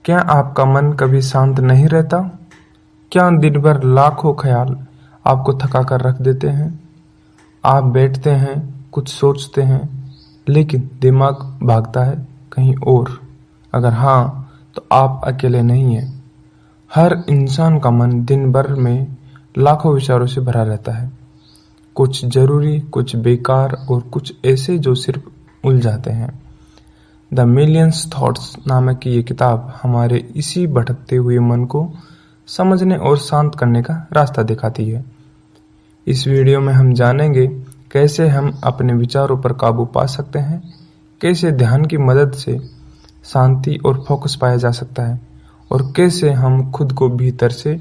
क्या आपका मन कभी शांत नहीं रहता? क्या दिन भर लाखों ख्याल आपको थका कर रख देते हैं? आप बैठते हैं, कुछ सोचते हैं, लेकिन दिमाग भागता है कहीं और। अगर हाँ, तो आप अकेले नहीं हैं। हर इंसान का मन दिन भर में लाखों विचारों से भरा रहता है। कुछ जरूरी, कुछ बेकार और कुछ ऐसे जो सिर्फ उलझाते हैं। द मिलियंस थॉट्स नामक की ये किताब हमारे इसी भटकते हुए मन को समझने और शांत करने का रास्ता दिखाती है। इस वीडियो में हम जानेंगे कैसे हम अपने विचारों पर काबू पा सकते हैं, कैसे ध्यान की मदद से शांति और फोकस पाया जा सकता है, और कैसे हम खुद को भीतर से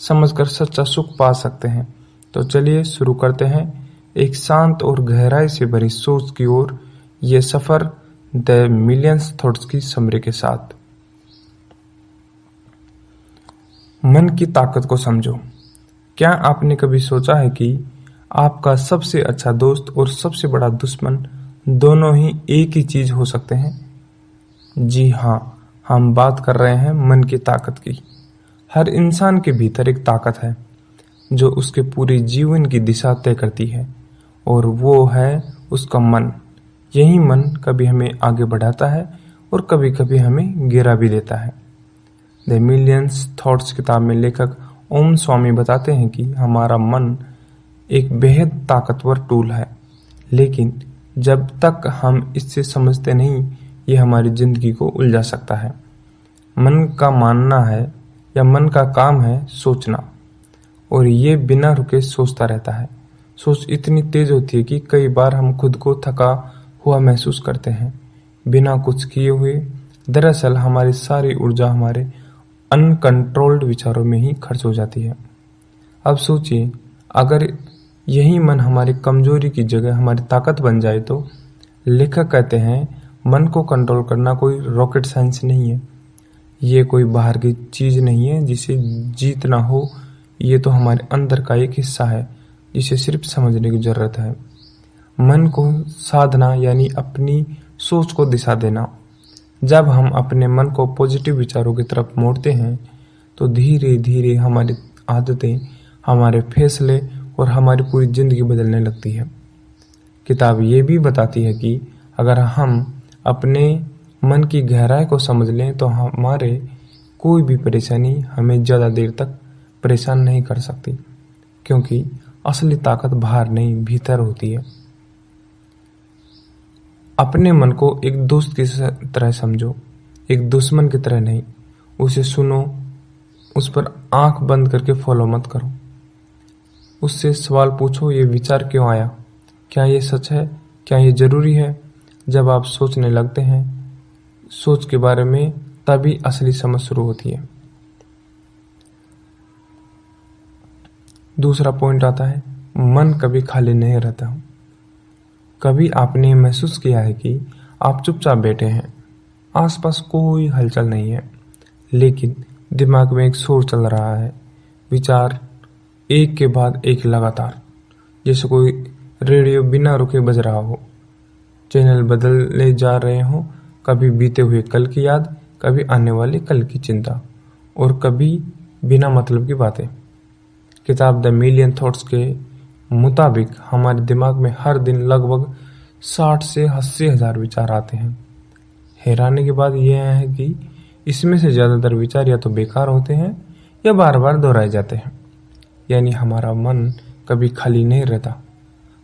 समझकर सच्चा सुख पा सकते हैं। तो चलिए शुरू करते हैं एक शांत और गहराई से भरी सोच की ओर ये सफर द मिलियंस थॉट्स की समरी के साथ। मन की ताकत को समझो। क्या आपने कभी सोचा है कि आपका सबसे अच्छा दोस्त और सबसे बड़ा दुश्मन दोनों ही एक ही चीज हो सकते हैं? जी हाँ, हम बात कर रहे हैं मन की ताकत की। हर इंसान के भीतर एक ताकत है जो उसके पूरे जीवन की दिशा तय करती है, और वो है उसका मन। यही मन कभी हमें आगे बढ़ाता है और कभी कभी हमें गिरा भी देता है। द मिलियंस थॉट्स किताब में लेखक ओम स्वामी बताते हैं कि हमारा मन एक बेहद ताकतवर टूल है, लेकिन जब तक हम इससे समझते नहीं, ये हमारी जिंदगी को उलझा सकता है। मन का मानना है या मन का काम है सोचना, और ये बिना रुके सोचता रहता है। सोच इतनी तेज होती है कि कई बार हम खुद को थका हुआ महसूस करते हैं, बिना कुछ किए हुए। दरअसल हमारी सारी ऊर्जा हमारे अनकंट्रोल्ड विचारों में ही खर्च हो जाती है। अब सोचिए, अगर यही मन हमारी कमजोरी की जगह हमारी ताकत बन जाए तो? लेखक कहते हैं, मन को कंट्रोल करना कोई रॉकेट साइंस नहीं है। ये कोई बाहर की चीज नहीं है जिसे जीतना हो। ये तो हमारे अंदर का एक हिस्सा है जिसे सिर्फ समझने की जरूरत है। मन को साधना यानी अपनी सोच को दिशा देना। जब हम अपने मन को पॉजिटिव विचारों की तरफ मोड़ते हैं तो धीरे धीरे हमारी आदतें, हमारे फैसले और हमारी पूरी जिंदगी बदलने लगती है। किताब ये भी बताती है कि अगर हम अपने मन की गहराई को समझ लें तो हमारे कोई भी परेशानी हमें ज़्यादा देर तक परेशान नहीं कर सकती, क्योंकि असली ताकत बाहर नहीं, भीतर होती है। अपने मन को एक दोस्त की तरह समझो, एक दुश्मन की तरह नहीं। उसे सुनो, उस पर आंख बंद करके फॉलो मत करो। उससे सवाल पूछो, ये विचार क्यों आया? क्या ये सच है? क्या ये जरूरी है? जब आप सोचने लगते हैं सोच के बारे में, तभी असली समझ शुरू होती है। दूसरा पॉइंट आता है, मन कभी खाली नहीं रहता। कभी आपने महसूस किया है कि आप चुपचाप बैठे हैं, आसपास कोई हलचल नहीं है, लेकिन दिमाग में एक शोर चल रहा है, विचार एक के बाद एक लगातार, जैसे कोई रेडियो बिना रुके बज रहा हो। चैनल बदले जा रहे हो, कभी बीते हुए कल की याद, कभी आने वाले कल की चिंता, और कभी बिना मतलब की बातें। किताब द मिलियन थॉट्स के मुताबिक हमारे दिमाग में हर दिन लगभग 60 से 80 हजार विचार आते हैं। हैरानी की बात यह है कि इसमें से ज्यादातर विचार या तो बेकार होते हैं या बार बार दोहराए जाते हैं। यानी हमारा मन कभी खाली नहीं रहता।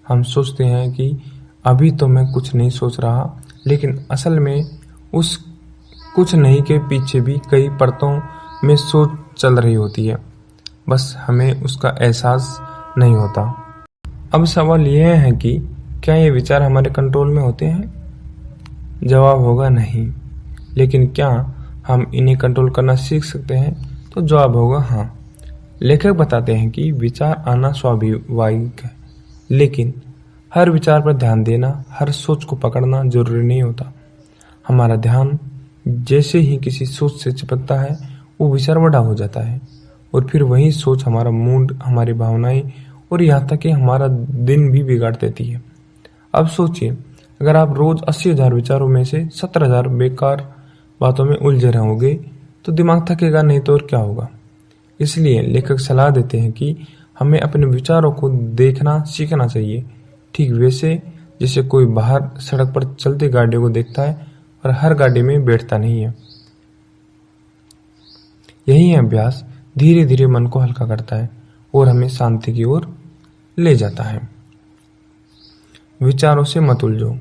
हम सोचते हैं कि अभी तो मैं कुछ नहीं सोच रहा, लेकिन असल में उस कुछ नहीं के पीछे भी कई परतों में सोच चल रही होती है, बस हमें उसका एहसास नहीं होता। अब सवाल यह है कि क्या ये विचार हमारे कंट्रोल में होते हैं? जवाब होगा नहीं। लेकिन क्या हम इन्हें कंट्रोल करना सीख सकते हैं? तो जवाब होगा हाँ। लेखक बताते हैं कि विचार आना स्वाभाविक है, लेकिन हर विचार पर ध्यान देना, हर सोच को पकड़ना जरूरी नहीं होता। हमारा ध्यान जैसे ही किसी सोच से चिपकता है, वो विचार बड़ा हो जाता है, और फिर वही सोच हमारा मूड, हमारी भावनाएं और यहाँ तक कि हमारा दिन भी बिगाड़ देती है। अब सोचिए, अगर आप रोज 80,000 विचारों में से 17,000 बेकार बातों में उलझे रहोगे, तो दिमाग थकेगा, नहीं तो और क्या होगा। इसलिए लेखक सलाह देते हैं कि हमें अपने विचारों को देखना सीखना चाहिए, ठीक वैसे जैसे कोई बाहर सड़क पर चलती गाड़ियों को देखता है और हर गाड़ी में बैठता नहीं है। यही अभ्यास धीरे धीरे मन को हल्का करता है और हमें शांति की ओर ले जाता है। विचारों से मत उलझो।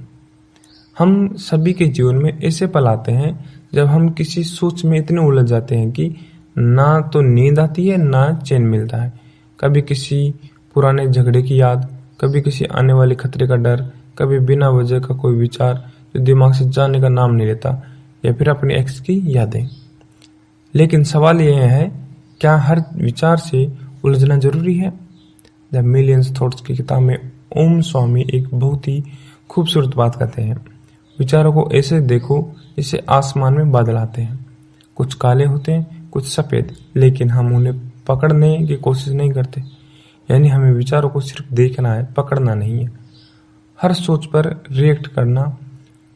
हम सभी के जीवन में ऐसे पल आते हैं जब हम किसी सोच में इतने उलझ जाते हैं कि ना तो नींद आती है ना चैन मिलता है। कभी किसी पुराने झगड़े की याद, कभी किसी आने वाले खतरे का डर, कभी बिना वजह का कोई विचार जो दिमाग से जाने का नाम नहीं लेता, या फिर अपनी एक्स की यादें। लेकिन सवाल यह है, क्या हर विचार से उलझना जरूरी है? द मिलियंस थॉट्स की किताब में ओम स्वामी एक बहुत ही खूबसूरत बात कहते हैं। विचारों को ऐसे देखो जैसे आसमान में बादल आते हैं, कुछ काले होते हैं कुछ सफेद, लेकिन हम उन्हें पकड़ने की कोशिश नहीं करते। यानी हमें विचारों को सिर्फ देखना है, पकड़ना नहीं है। हर सोच पर रिएक्ट करना,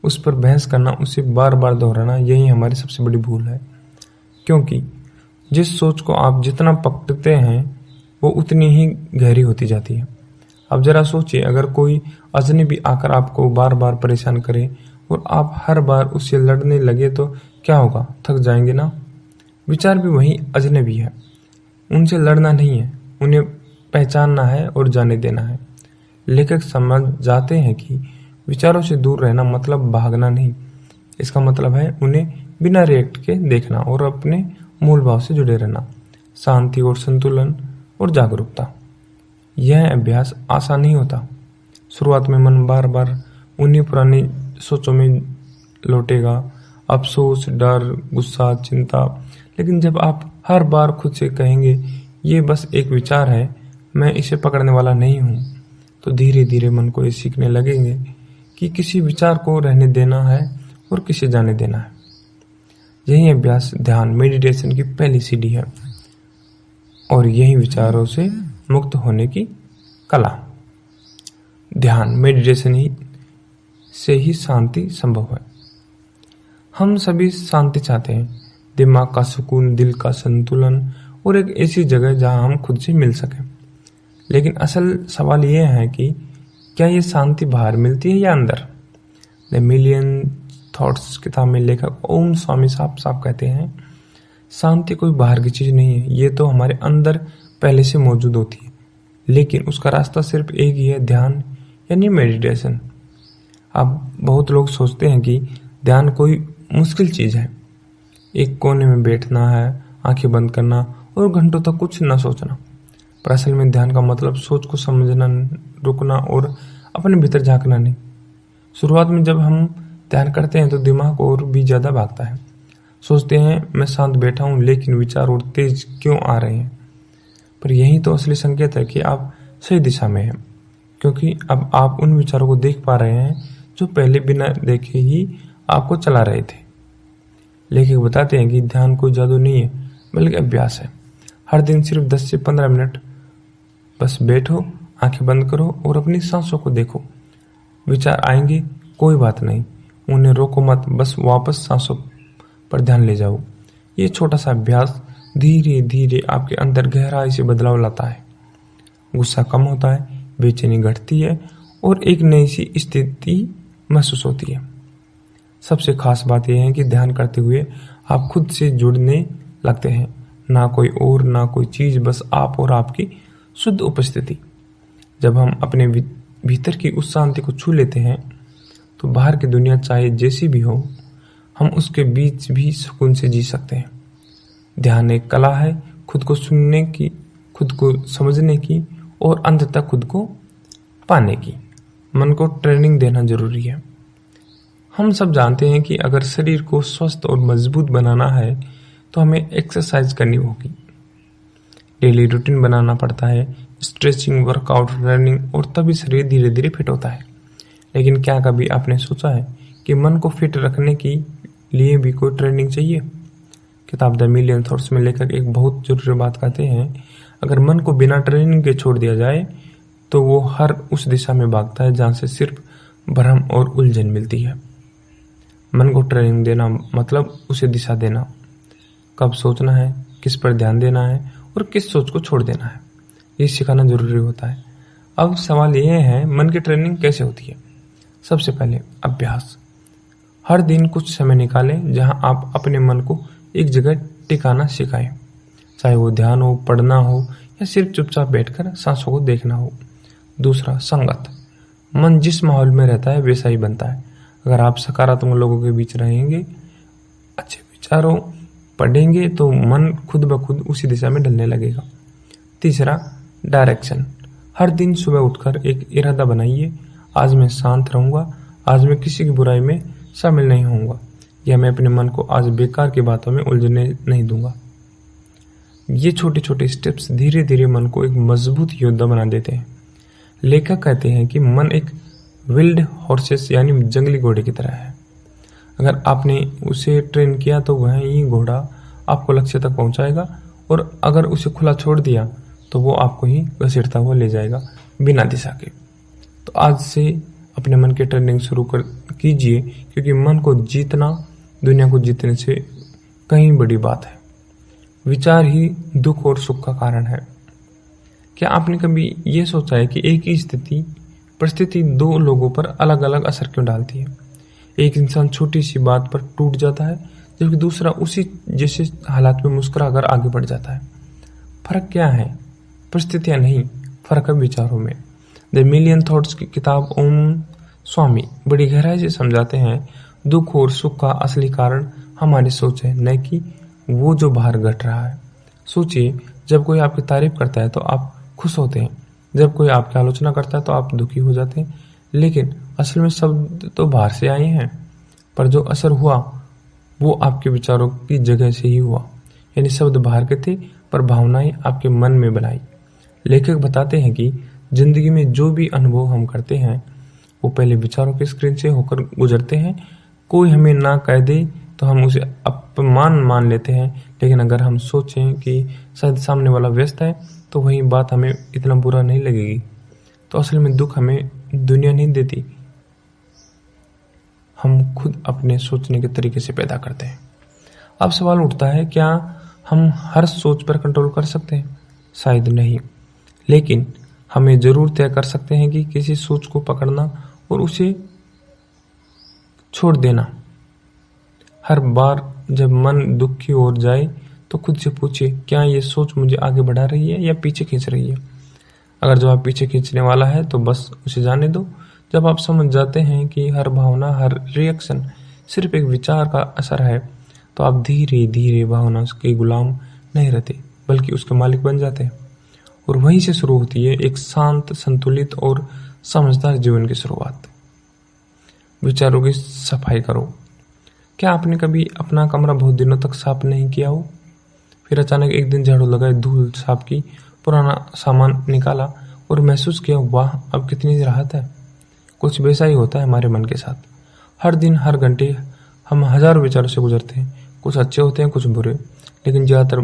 उस पर बहस करना, उसे बार बार दोहराना, यही हमारी सबसे बड़ी भूल है। क्योंकि जिस सोच को आप जितना पकड़ते हैं वो उतनी ही गहरी होती जाती है। अब जरा सोचिए, अगर कोई अजनबी आकर आपको बार बार परेशान करे और आप हर बार उससे लड़ने लगे तो क्या होगा? थक जाएंगे ना। विचार भी वही अजनबी है, उनसे लड़ना नहीं है, उन्हें पहचानना है और जाने देना है। लेखक समझ जाते हैं कि विचारों से दूर रहना मतलब भागना नहीं, इसका मतलब है उन्हें बिना रिएक्ट के देखना और अपने मूल भाव से जुड़े रहना, शांति और संतुलन और जागरूकता। यह अभ्यास आसान नहीं होता। शुरुआत में मन बार बार उन्हीं पुरानी सोचों में लौटेगा, अफसोस, डर, गुस्सा, चिंता। लेकिन जब आप हर बार खुद से कहेंगे ये बस एक विचार है, मैं इसे पकड़ने वाला नहीं हूँ, तो धीरे धीरे मन को ये सीखने लगेंगे कि किसी विचार को रहने देना है और किसे जाने देना है। यही अभ्यास ध्यान मेडिटेशन की पहली सीढ़ी है और यही विचारों से मुक्त होने की कला। ध्यान मेडिटेशन ही से ही शांति संभव है। हम सभी शांति चाहते हैं, दिमाग का सुकून, दिल का संतुलन और एक ऐसी जगह जहां हम खुद से मिल सकें। लेकिन असल सवाल यह है कि क्या ये शांति बाहर मिलती है या अंदर? द मिलियन थॉट्स किताब में लेखक ओम स्वामी साहब कहते हैं, शांति कोई बाहर की चीज नहीं है, ये तो हमारे अंदर पहले से मौजूद होती है। लेकिन उसका रास्ता सिर्फ एक ही है, ध्यान यानी मेडिटेशन। अब बहुत लोग सोचते हैं कि ध्यान कोई मुश्किल चीज है, एक कोने में बैठना है, आंखें बंद करना और घंटों तक कुछ न सोचना। पर असल में ध्यान का मतलब सोच को समझना, रुकना और अपने भीतर झांकना नहीं। शुरुआत में जब हम ध्यान करते हैं तो दिमाग और भी ज्यादा भागता है। सोचते हैं मैं शांत बैठा हूं, लेकिन विचार और तेज क्यों आ रहे हैं? पर यही तो असली संकेत है कि आप सही दिशा में हैं, क्योंकि अब आप उन विचारों को देख पा रहे हैं जो पहले बिना देखे ही आपको चला रहे थे। लेखक बताते हैं कि ध्यान कोई जादू नहीं है, बल्कि अभ्यास है। हर दिन सिर्फ 10 से 15 मिनट बस बैठो, आंखें बंद करो और अपनी सांसों को देखो। विचार आएंगे, कोई बात नहीं, उन्हें रोको मत, बस वापस सांसों पर ध्यान ले जाओ। ये छोटा सा अभ्यास धीरे धीरे आपके अंदर गहराई से बदलाव लाता है। गुस्सा कम होता है, बेचैनी घटती है और एक नई सी स्थिति महसूस होती है। सबसे खास बात यह है कि ध्यान करते हुए आप खुद से जुड़ने लगते हैं, ना कोई और ना कोई चीज, बस आप और आपकी शुद्ध उपस्थिति। जब हम अपने भीतर की उस शांति को छू लेते हैं तो बाहर की दुनिया चाहे जैसी भी हो, हम उसके बीच भी सुकून से जी सकते हैं। ध्यान एक कला है, खुद को सुनने की, खुद को समझने की और अंततः खुद को पाने की। मन को ट्रेनिंग देना जरूरी है। हम सब जानते हैं कि अगर शरीर को स्वस्थ और मजबूत बनाना है तो हमें एक्सरसाइज करनी होगी, डेली रूटीन बनाना पड़ता है, स्ट्रेचिंग, वर्कआउट, रनिंग, और तभी शरीर धीरे धीरे फिट होता है। लेकिन क्या कभी आपने सोचा है कि मन को फिट रखने के लिए भी कोई ट्रेनिंग चाहिए? किताब द मिलियन थॉट्स में लेखक एक बहुत जरूरी बात कहते हैं, अगर मन को बिना ट्रेनिंग के छोड़ दिया जाए तो वो हर उस दिशा में भागता है जहां से सिर्फ भ्रम और उलझन मिलती है। मन को ट्रेनिंग देना मतलब उसे दिशा देना। कब सोचना है, किस पर ध्यान देना है और किस सोच को छोड़ देना है, ये सिखाना जरूरी होता है। अब सवाल यह है, मन की ट्रेनिंग कैसे होती है? सबसे पहले अभ्यास। हर दिन कुछ समय निकालें जहां आप अपने मन को एक जगह टिकाना सिखाएं, चाहे वो ध्यान हो, पढ़ना हो या सिर्फ चुपचाप बैठकर सांसों को देखना हो। दूसरा, संगत। मन जिस माहौल में रहता है वैसा ही बनता है। अगर आप सकारात्मक लोगों के बीच रहेंगे, अच्छे विचारों पढ़ेंगे तो मन खुद ब खुद उसी दिशा में ढलने लगेगा। तीसरा, डायरेक्शन। हर दिन सुबह उठकर एक इरादा बनाइए, आज मैं शांत रहूंगा, आज मैं किसी की बुराई में शामिल नहीं होऊंगा, या मैं अपने मन को आज बेकार की बातों में उलझने नहीं दूंगा। ये छोटे छोटे स्टेप्स धीरे धीरे मन को एक मजबूत योद्धा बना देते हैं। लेखक कहते हैं कि मन एक विल्ड हॉर्सेस यानी जंगली घोड़े की तरह है। अगर आपने उसे ट्रेन किया तो वही घोड़ा आपको लक्ष्य तक पहुंचाएगा, और अगर उसे खुला छोड़ दिया तो वो आपको ही घसीटता हुआ ले जाएगा बिना दिशा के। तो आज से अपने मन की ट्रेनिंग शुरू कीजिए, क्योंकि मन को जीतना दुनिया को जीतने से कहीं बड़ी बात है। विचार ही दुख और सुख का कारण है। क्या आपने कभी यह सोचा है कि एक ही परिस्थिति दो लोगों पर अलग अलग असर क्यों डालती है? एक इंसान छोटी सी बात पर टूट जाता है, जबकि दूसरा उसी जैसे हालात में मुस्कुराकर आगे बढ़ जाता है। फर्क क्या है? परिस्थितियां नहीं, फर्क है विचारों में। द मिलियन थॉट्स की किताब ओम स्वामी बड़ी गहराई से समझाते हैं, दुख और सुख का असली कारण हमारी सोच है, न कि वो जो बाहर घट रहा है। सोचिए, जब कोई आपकी तारीफ करता है तो आप खुश होते हैं, जब कोई आपकी आलोचना करता है तो आप दुखी हो जाते हैं। लेकिन असल में शब्द तो बाहर से आए हैं, पर जो असर हुआ वो आपके विचारों की जगह से ही हुआ। यानी शब्द बाहर के थे, पर भावनाएं आपके मन में बनाई। लेखक बताते हैं कि जिंदगी में जो भी अनुभव हम करते हैं वो पहले विचारों के स्क्रीन से होकर गुजरते हैं। कोई हमें ना कह दे तो हम उसे अपमान मान लेते हैं, लेकिन अगर हम सोचें कि शायद सामने वाला व्यस्त है तो वही बात हमें इतना बुरा नहीं लगेगी। तो असल में दुख हमें दुनिया नहीं देती, हम खुद अपने सोचने के तरीके से पैदा करते हैं। अब सवाल उठता है, क्या हम हर सोच पर कंट्रोल कर सकते हैं? शायद नहीं, लेकिन हमें जरूर तय कर सकते हैं कि किसी सोच को पकड़ना और उसे छोड़ देना। हर बार जब मन दुख की ओर जाए तो खुद से पूछिए, क्या ये सोच मुझे आगे बढ़ा रही है या पीछे खींच रही है? अगर जवाब पीछे खींचने वाला है तो बस उसे जाने दो। जब आप समझ जाते हैं कि हर भावना, हर रिएक्शन सिर्फ एक विचार का असर है, तो आप धीरे धीरे भावना के गुलाम नहीं रहते, बल्कि उसके मालिक बन जाते हैं। और वहीं से शुरू होती है एक शांत, संतुलित और समझदार जीवन की शुरुआत। विचारों की सफाई करो। क्या आपने कभी अपना कमरा बहुत दिनों तक साफ नहीं किया हो, फिर अचानक एक दिन झाड़ू लगाए, धूल साफ की, पुराना सामान निकाला और महसूस किया, वाह अब कितनी राहत है? कुछ वैसा ही होता है हमारे मन के साथ। हर दिन, हर घंटे हम हजारों विचारों से गुजरते हैं। कुछ अच्छे होते हैं, कुछ बुरे, लेकिन ज्यादातर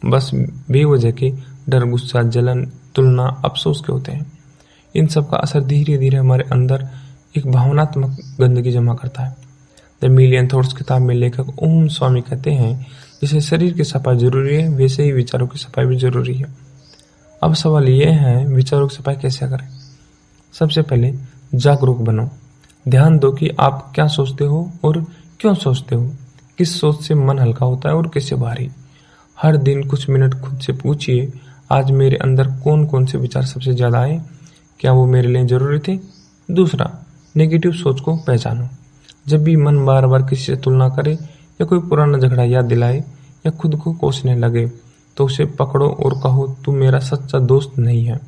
बस बेवजह के डर, गुस्सा, जलन, तुलना, अफसोस के होते हैं। इन सब का असर धीरे धीरे हमारे अंदर एक भावनात्मक गंदगी जमा करता है। द मिलियन थॉट्स किताब में लेखक ओम स्वामी कहते हैं, जैसे शरीर की सफाई जरूरी है, वैसे ही विचारों की सफाई भी जरूरी है। अब सवाल यह है, विचारों की सफाई कैसे करें? सबसे पहले जागरूक बनो। ध्यान दो कि आप क्या सोचते हो और क्यों सोचते हो। किस सोच से मन हल्का होता है और किससे भारी। हर दिन कुछ मिनट खुद से पूछिए, आज मेरे अंदर कौन कौन से विचार सबसे ज्यादा आए, क्या वो मेरे लिए जरूरी थे? दूसरा, नेगेटिव सोच को पहचानो। जब भी मन बार बार किसी से तुलना करे या कोई पुराना झगड़ा याद दिलाए या खुद को कोसने लगे, तो उसे पकड़ो और कहो, तू मेरा सच्चा दोस्त नहीं है।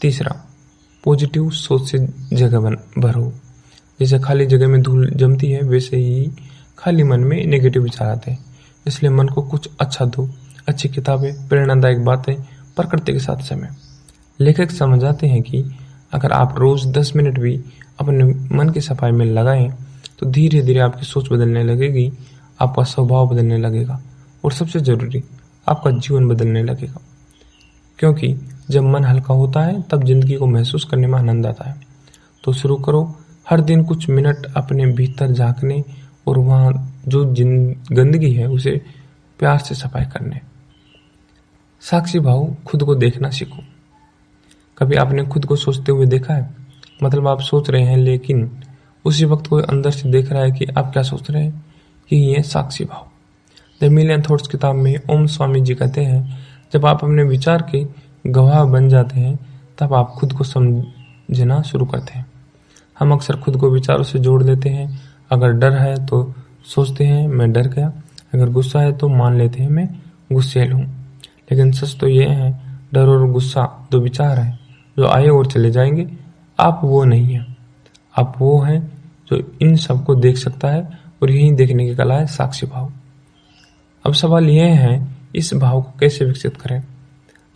तीसरा, पॉजिटिव सोच से जगह भरो। जैसे खाली जगह में धूल जमती है, वैसे ही खाली मन में नेगेटिव विचार आते हैं। इसलिए मन को कुछ अच्छा दो, अच्छी किताबें, प्रेरणादायक बातें, प्रकृति के साथ समय। लेखक समझाते हैं कि अगर आप रोज 10 मिनट भी अपने मन की सफाई में लगाएं तो धीरे धीरे आपकी सोच बदलने लगेगी, आपका स्वभाव बदलने लगेगा और सबसे जरूरी, आपका जीवन बदलने लगेगा। क्योंकि जब मन हल्का होता है तब जिंदगी को महसूस करने में आनंद आता है। तो शुरू करो हर दिन कुछ मिनट अपने भीतर झांकने और वहाँ जो गंदगी है उसे प्यार से सफाई करने। साक्षी भाव, खुद को देखना सीखो। कभी आपने खुद को सोचते हुए देखा है? मतलब आप सोच रहे हैं लेकिन उसी वक्त कोई अंदर से देख रहा है कि आप क्या सोच रहे हैं। यही है साक्षी भाव। द मिलियन थॉट्स किताब में ओम स्वामी जी कहते हैं, जब आप अपने विचार के गवाह बन जाते हैं तब आप खुद को समझना शुरू करते हैं। हम अक्सर खुद को विचारों से जोड़ देते हैं। अगर डर है तो सोचते हैं मैं डर गया, अगर गुस्सा है तो मान लेते हैं मैं गुस्सैल हूँ। लेकिन सच तो यह है, डर और गुस्सा दो विचार हैं जो आए और चले जाएंगे। आप वो नहीं हैं, आप वो हैं जो इन सबको देख सकता है, और यही देखने की कला है साक्षी भाव। अब सवाल यह है, इस भाव को कैसे विकसित करें।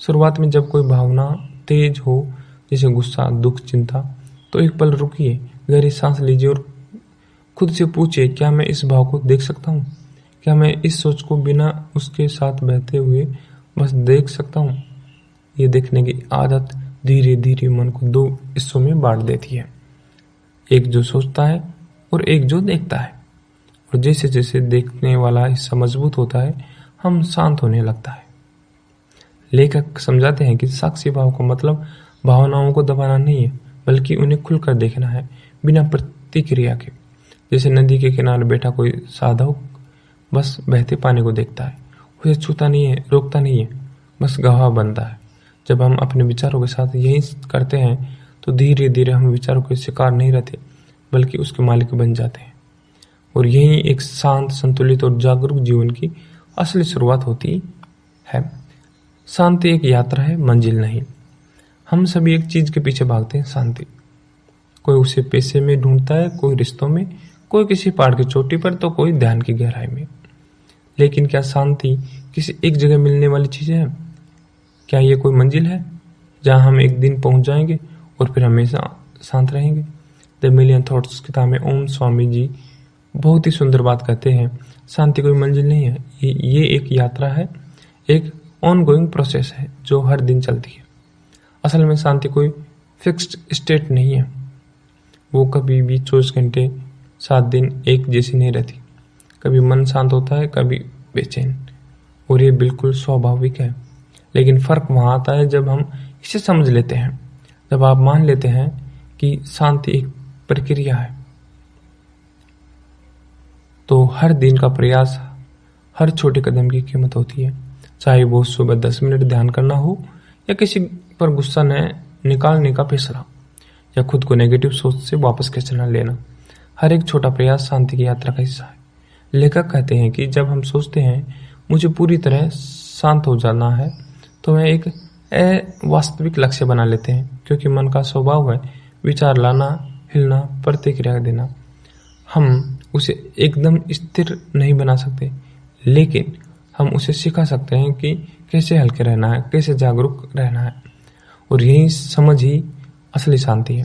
शुरुआत में जब कोई भावना तेज हो, जैसे गुस्सा, दुख, चिंता, तो एक पल रुकिए, गहरी सांस लीजिए और खुद से पूछिए, क्या मैं इस भाव को देख सकता हूँ? क्या मैं इस सोच को बिना उसके साथ बहते हुए बस देख सकता हूँ? ये देखने की आदत धीरे धीरे मन को दो हिस्सों में बांट देती है, एक जो सोचता है और एक जो देखता है। और जैसे जैसे देखने वाला हिस्सा मजबूत होता है, हम शांत होने लगता है। लेखक समझाते हैं कि साक्षी भाव का मतलब भावनाओं को दबाना नहीं है, बल्कि उन्हें खुलकर देखना है, बिना प्रतिक्रिया के। जैसे नदी के किनारे बैठा कोई साधु बस बहते पानी को देखता है, उसे छूता नहीं है, रोकता नहीं है, बस गवाह बनता है। जब हम अपने विचारों के साथ यही करते हैं तो धीरे धीरे हम विचारों के शिकार नहीं रहते, बल्कि उसके मालिक बन जाते हैं। और यही एक शांत, संतुलित और जागरूक जीवन की असली शुरुआत होती है। शांति एक यात्रा है, मंजिल नहीं। हम सभी एक चीज के पीछे भागते हैं, शांति। कोई उसे पैसे में ढूंढता है, कोई रिश्तों में, कोई किसी पहाड़ की चोटी पर, तो कोई ध्यान की गहराई में। लेकिन क्या शांति किसी एक जगह मिलने वाली चीज है? क्या ये कोई मंजिल है जहां हम एक दिन पहुंच जाएंगे और फिर हमेशा शांत रहेंगे? द मिलियन थॉट्स किताब में ओम स्वामी जी बहुत ही सुंदर बात कहते हैं, शांति कोई मंजिल नहीं है, ये एक यात्रा है, एक ऑनगोइंग प्रोसेस है जो हर दिन चलती है। असल में शांति कोई फिक्स्ड स्टेट नहीं है, वो कभी भी 24 घंटे 7 दिन एक जैसी नहीं रहती। कभी मन शांत होता है, कभी बेचैन, और ये बिल्कुल स्वाभाविक है। लेकिन फर्क वहां आता है जब हम इसे समझ लेते हैं, जब आप मान लेते हैं कि शांति एक प्रक्रिया है। तो हर दिन का प्रयास, हर छोटे कदम की कीमत होती है, चाहे वो सुबह 10 मिनट ध्यान करना हो, या किसी पर गुस्सा न निकालने का फैसला, या खुद को नेगेटिव सोच से वापस खींचना लेना। हर एक छोटा प्रयास शांति की यात्रा का हिस्सा है। लेखक कहते हैं कि जब हम सोचते हैं मुझे पूरी तरह शांत हो जाना है, तो वह एक अवास्तविक लक्ष्य बना लेते हैं, क्योंकि मन का स्वभाव है विचार लाना, हिलना, प्रतिक्रिया देना। हम उसे एकदम स्थिर नहीं बना सकते, लेकिन हम उसे सिखा सकते हैं कि कैसे हल्के रहना है, कैसे जागरूक रहना है। और यही समझ ही असली शांति है।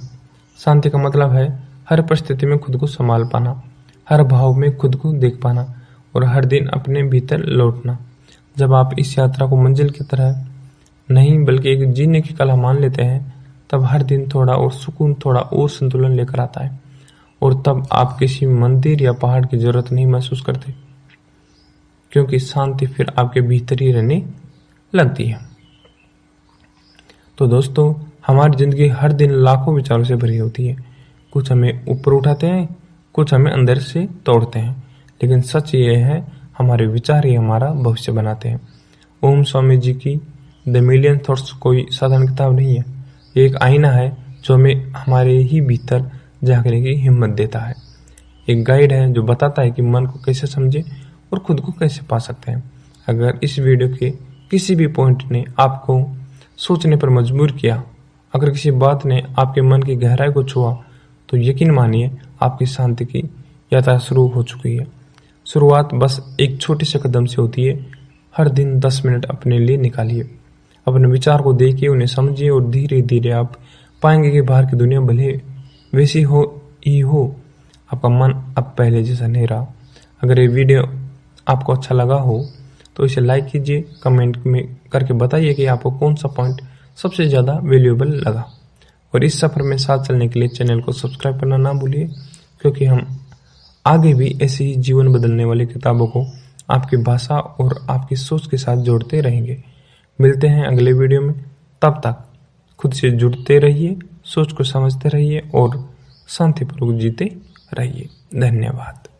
शांति का मतलब है हर परिस्थिति में खुद को संभाल पाना, हर भाव में खुद को देख पाना, और हर दिन अपने भीतर लौटना। जब आप इस यात्रा को मंजिल की तरह नहीं बल्कि एक जीने की कला मान लेते हैं, तब हर दिन थोड़ा और सुकून, थोड़ा और संतुलन लेकर आता है। और तब आप किसी मंदिर या पहाड़ की जरूरत नहीं महसूस करते, क्योंकि शांति फिर आपके भीतर ही रहने लगती है। तो दोस्तों, हमारी जिंदगी हर दिन लाखों विचारों से भरी होती है। कुछ हमें ऊपर उठाते हैं, कुछ हमें अंदर से तोड़ते हैं, लेकिन सच ये है हमारे विचार ही हमारा भविष्य बनाते हैं। ओम स्वामी जी की द मिलियन थॉट्स कोई साधारण किताब नहीं है, ये एक आईना है जो हमें हमारे ही भीतर झांकने की हिम्मत देता है। एक गाइड है जो बताता है कि मन को कैसे समझे और खुद को कैसे पा सकते हैं। अगर इस वीडियो के किसी भी पॉइंट ने आपको सोचने पर मजबूर किया, अगर किसी बात ने आपके मन की गहराई को छुआ, तो यकीन मानिए आपकी शांति की यात्रा शुरू हो चुकी है। शुरुआत बस एक छोटे से कदम से होती है। हर दिन 10 मिनट अपने लिए निकालिए, अपने विचार को देखिए, उन्हें समझिए, और धीरे धीरे आप पाएंगे कि बाहर की दुनिया भले वैसी हो, आपका मन अब पहले जैसा नहीं रहा। अगर ये वीडियो आपको अच्छा लगा हो तो इसे लाइक कीजिए, कमेंट में करके बताइए कि आपको कौन सा पॉइंट सबसे ज़्यादा वैल्यूएबल लगा। और इस सफ़र में साथ चलने के लिए चैनल को सब्सक्राइब करना ना भूलिए, क्योंकि हम आगे भी ऐसी ही जीवन बदलने वाली किताबों को आपकी भाषा और आपकी सोच के साथ जोड़ते रहेंगे। मिलते हैं अगले वीडियो में, तब तक खुद से जुड़ते रहिए, सोच को समझते रहिए और शांतिपूर्वक जीते रहिए। धन्यवाद।